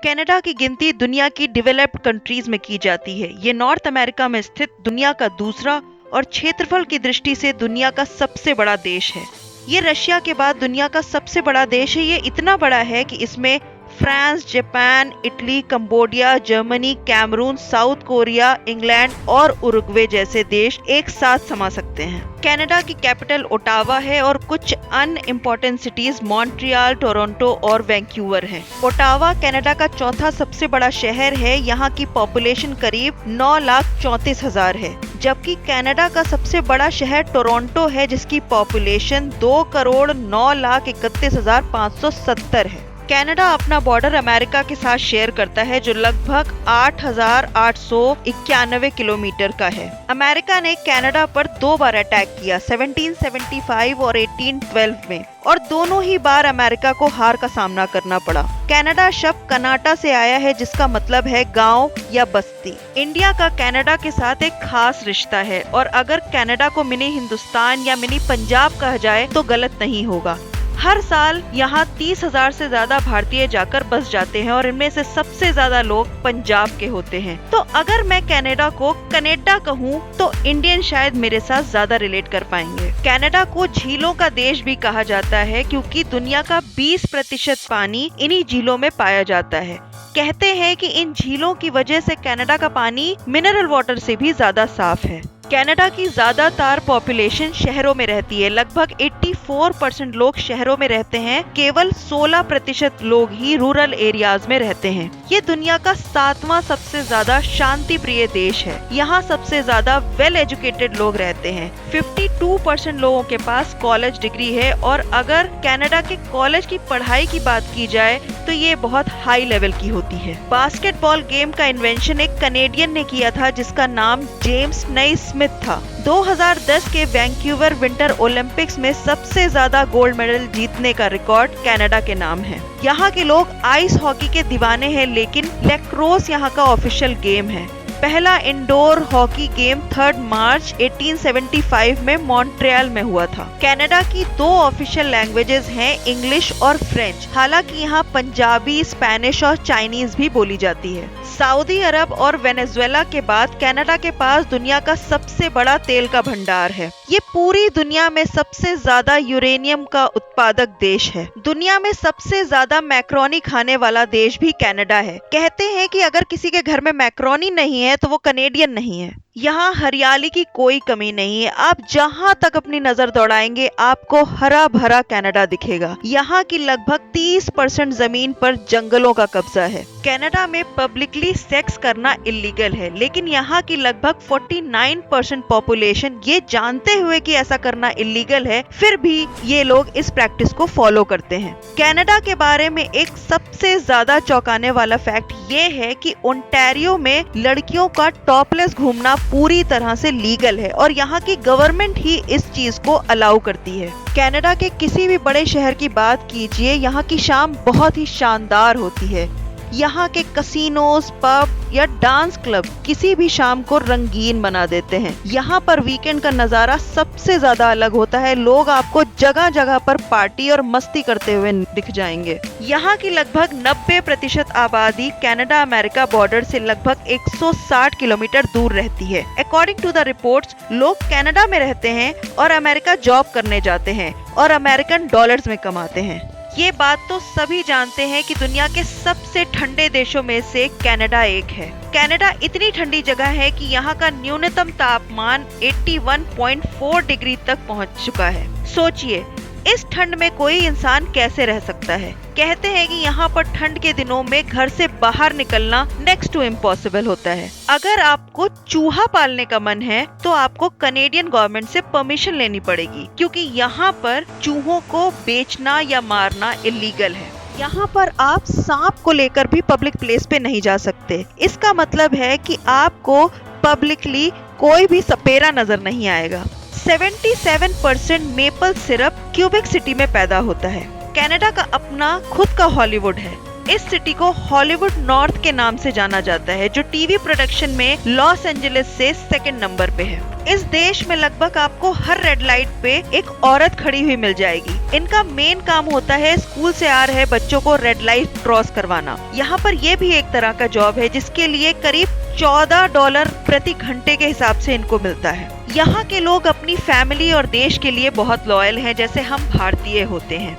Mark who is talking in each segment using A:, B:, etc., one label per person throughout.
A: Canada की गिनती दुनिया की डेवलप्ड कंट्रीज में की जाती है। ये नॉर्थ अमेरिका में स्थित दुनिया का दूसरा और क्षेत्रफल की दृष्टि से दुनिया का सबसे बड़ा देश है। ये रशिया के बाद दुनिया का सबसे बड़ा देश है। ये इतना बड़ा है कि इसमें France, Japan, Italy, Cambodia, Germany, Cameroon, South Korea, England और उरुग्वे जैसे देश एक साथ समा सकते हैं। कनाडा की कैपिटल ओटावा है और कुछ अनइम्पोर्टेंट सिटीज मॉन्ट्रियल, टोरंटो और वैंकूवर है। ओटावा कनाडा का चौथा सबसे बड़ा शहर है। यहाँ की पॉपुलेशन करीब 9,34,000 है, जबकि कनाडा का सबसे बड़ा शहर टोरंटो है, जिसकी पॉपुलेशन 2,09,31,570 है। कनाडा अपना बॉर्डर अमेरिका के साथ शेयर करता है, जो लगभग 8,891 किलोमीटर का है। अमेरिका ने कनाडा पर 2 बार अटैक किया, 1775 और 1812 में, और दोनों ही बार अमेरिका को हार का सामना करना पड़ा। कनाडा शब्द कनाटा से आया है, जिसका मतलब है गांव या बस्ती। इंडिया का कनाडा के साथ एक खास रिश्ता है, और अगर कनाडा को मिनी हिंदुस्तान या मिनी पंजाब कहा जाए तो गलत नहीं होगा। हर साल यहाँ 30,000 से ज्यादा भारतीय जाकर बस जाते हैं, और इनमें से सबसे ज्यादा लोग पंजाब के होते हैं। तो अगर मैं कनाडा को कनेडा कहूँ तो इंडियन शायद मेरे साथ ज्यादा रिलेट कर पाएंगे। कनाडा को झीलों का देश भी कहा जाता है, क्योंकि दुनिया का 20% पानी इन्हीं झीलों में पाया जाता है। कहते हैं कि इन झीलों की वजह से कनाडा का पानी मिनरल वाटर से भी ज्यादा साफ है। कनाडा की ज्यादातर पॉपुलेशन शहरों में रहती है। लगभग 84% लोग शहरों में रहते हैं, केवल 16% लोग ही रूरल एरियाज में रहते हैं। ये दुनिया का 7वां सबसे ज्यादा शांति प्रिय देश है। यहाँ सबसे ज्यादा वेल एजुकेटेड लोग रहते हैं। 52% लोगों के पास कॉलेज डिग्री है, और अगर कनाडा के कॉलेज की पढ़ाई की बात की जाए तो ये बहुत हाई लेवल की होती है। बास्केटबॉल गेम का इन्वेंशन एक कनेडियन ने किया था, जिसका नाम जेम्स नाइस्मिथ था। 2010 के वैंकूवर विंटर ओलंपिक्स में सबसे ज्यादा गोल्ड मेडल जीतने का रिकॉर्ड कनाडा के नाम है। यहाँ के लोग आइस हॉकी के दीवाने हैं, लेकिन लैक्रोस यहाँ का ऑफिशियल गेम है। पहला इंडोर हॉकी गेम 3 मार्च 1875 में मॉन्ट्रियल में हुआ था। कनाडा की 2 ऑफिशियल लैंग्वेजेस हैं, इंग्लिश और फ्रेंच। हालांकि यहाँ पंजाबी, स्पेनिश और चाइनीज भी बोली जाती है। सऊदी अरब और वेनेजुएला के बाद कनाडा के पास दुनिया का सबसे बड़ा तेल का भंडार है। ये पूरी दुनिया में सबसे ज्यादा यूरेनियम का उत्पादक देश है। दुनिया में सबसे ज्यादा मैक्रोनी खाने वाला देश भी कनाडा है। कहते हैं कि अगर किसी के घर में मैक्रोनी नहीं है तो वो कनेडियन नहीं है। यहाँ हरियाली की कोई कमी नहीं है। आप जहाँ तक अपनी नजर दौड़ाएंगे आपको हरा भरा कनाडा दिखेगा। यहाँ की लगभग 30% जमीन पर जंगलों का कब्जा है। कनाडा में पब्लिकली सेक्स करना इलीगल है, लेकिन यहाँ की लगभग 49% पॉपुलेशन ये जानते हुए कि ऐसा करना इलीगल है, फिर भी ये लोग इस प्रैक्टिस को फॉलो करते हैं। कनाडा के बारे में एक सबसे ज्यादा चौंकाने वाला फैक्ट ये है कि ओंटारियो में लड़कियों का टॉपलेस घूमना पूरी तरह से लीगल है, और यहाँ की गवर्नमेंट ही इस चीज को अलाउ करती है। कनाडा के किसी भी बड़े शहर की बात कीजिए, यहाँ की शाम बहुत ही शानदार होती है। यहाँ के कसिनोज, पब या डांस क्लब किसी भी शाम को रंगीन बना देते हैं। यहाँ पर वीकेंड का नजारा सबसे ज्यादा अलग होता है। लोग आपको जगह जगह पर पार्टी और मस्ती करते हुए दिख जाएंगे। यहाँ की लगभग 90% आबादी कनाडा अमेरिका बॉर्डर से लगभग 160 किलोमीटर दूर रहती है। अकॉर्डिंग टू द रिपोर्ट्स, लोग कनाडा में रहते हैं और अमेरिका जॉब करने जाते हैं और अमेरिकन डॉलर्स में कमाते हैं। ये बात तो सभी जानते हैं कि दुनिया के सबसे ठंडे देशों में से कनाडा एक है। कनाडा इतनी ठंडी जगह है कि यहाँ का न्यूनतम तापमान 81.4 डिग्री तक पहुँच चुका है। सोचिए, इस ठंड में कोई इंसान कैसे रह सकता है। कहते हैं कि यहाँ पर ठंड के दिनों में घर से बाहर निकलना नेक्स्ट टू इम्पॉसिबल होता है। अगर आपको चूहा पालने का मन है तो आपको कनेडियन गवर्नमेंट से परमिशन लेनी पड़ेगी, क्योंकि यहाँ पर चूहों को बेचना या मारना इलीगल है। यहाँ पर आप सांप को लेकर भी पब्लिक प्लेस पे नहीं जा सकते। इसका मतलब है कि आपको पब्लिकली कोई भी सपेरा नजर नहीं आएगा। 77% मेपल सिरप क्यूबेक सिटी में पैदा होता है। कनाडा का अपना खुद का हॉलीवुड है। इस सिटी को हॉलीवुड नॉर्थ के नाम से जाना जाता है, जो टीवी प्रोडक्शन में लॉस एंजलिस से 2nd नंबर पे है। इस देश में लगभग आपको हर रेड लाइट पे एक औरत खड़ी हुई मिल जाएगी। इनका मेन काम होता है स्कूल से आ रहे बच्चों को रेड लाइट क्रॉस करवाना। यहाँ पर ये भी एक तरह का जॉब है जिसके लिए करीब $14 प्रति घंटे के हिसाब से इनको मिलता है। यहाँ के लोग अपनी फैमिली और देश के लिए बहुत लॉयल हैं, जैसे हम भारतीय होते हैं।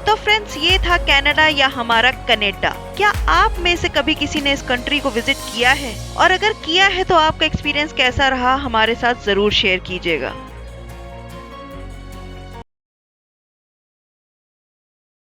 A: तो फ्रेंड्स, ये था कनाडा या हमारा कनेडा। क्या आप में से कभी किसी ने इस कंट्री को विजिट किया है? और अगर किया है तो आपका एक्सपीरियंस कैसा रहा, हमारे साथ जरूर शेयर कीजिएगा।